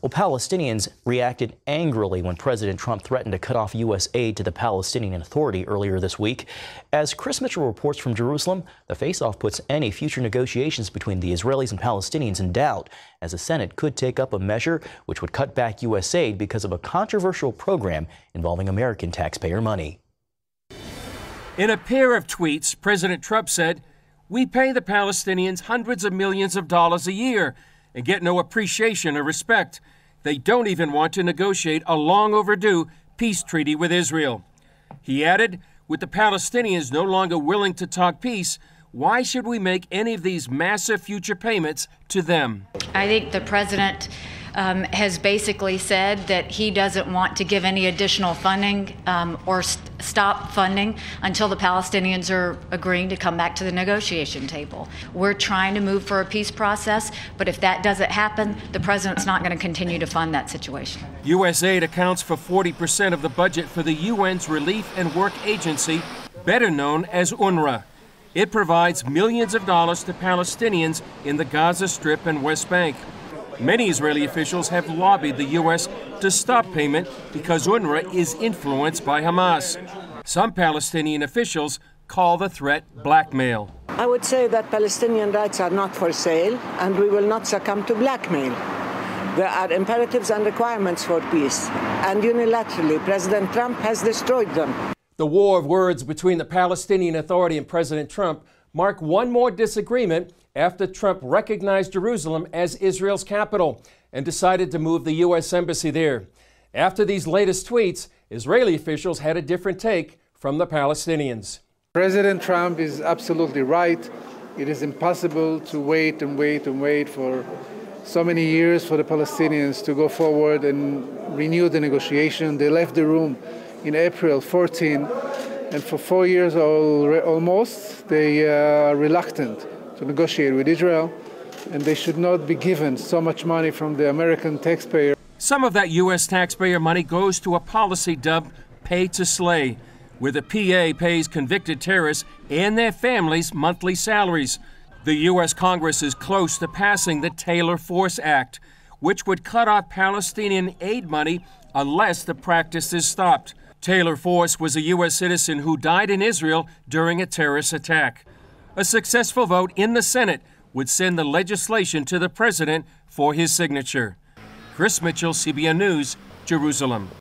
Well, Palestinians reacted angrily when President Trump threatened to cut off U.S. aid to the Palestinian Authority earlier this week. As Chris Mitchell reports from Jerusalem, the face-off puts any future negotiations between the Israelis and Palestinians in doubt, as the Senate could take up a measure which would cut back U.S. aid because of a controversial program involving American taxpayer money. In a pair of tweets, President Trump said, "We pay the Palestinians hundreds of millions of dollars a year and get no appreciation or respect. They don't even want to negotiate a long overdue peace treaty with Israel." He added, "With the Palestinians no longer willing to talk peace, why should we make any of these massive future payments to them?" I think the president has basically said that he doesn't want to give any additional funding or stop funding until the Palestinians are agreeing to come back to the negotiation table. We're trying to move for a peace process, but if that doesn't happen, the president's not going to continue to fund that situation. U.S. aid accounts for 40% of the budget for the UN's Relief and Work Agency, better known as UNRWA. It provides millions of dollars to Palestinians in the Gaza Strip and West Bank. Many Israeli officials have lobbied the U.S. to stop payment because UNRWA is influenced by Hamas. Some Palestinian officials call the threat blackmail. I would say that Palestinian rights are not for sale, and we will not succumb to blackmail. There are imperatives and requirements for peace, and unilaterally, President Trump has destroyed them. The war of words between the Palestinian Authority and President Trump mark one more disagreement after Trump recognized Jerusalem as Israel's capital and decided to move the U.S. Embassy there. After these latest tweets, Israeli officials had a different take from the Palestinians. President Trump is absolutely right. It is impossible to wait and wait and wait for so many years for the Palestinians to go forward and renew the negotiation. They left the room in April 14, and for 4 years almost, they are reluctant to negotiate with Israel, and they should not be given so much money from the American taxpayer. Some of that U.S. taxpayer money goes to a policy dubbed Pay to Slay, where the PA pays convicted terrorists and their families monthly salaries. The U.S. Congress is close to passing the Taylor Force Act, which would cut off Palestinian aid money unless the practice is stopped. Taylor Force was a U.S. citizen who died in Israel during a terrorist attack. A successful vote in the Senate would send the legislation to the president for his signature. Chris Mitchell, CBN News, Jerusalem.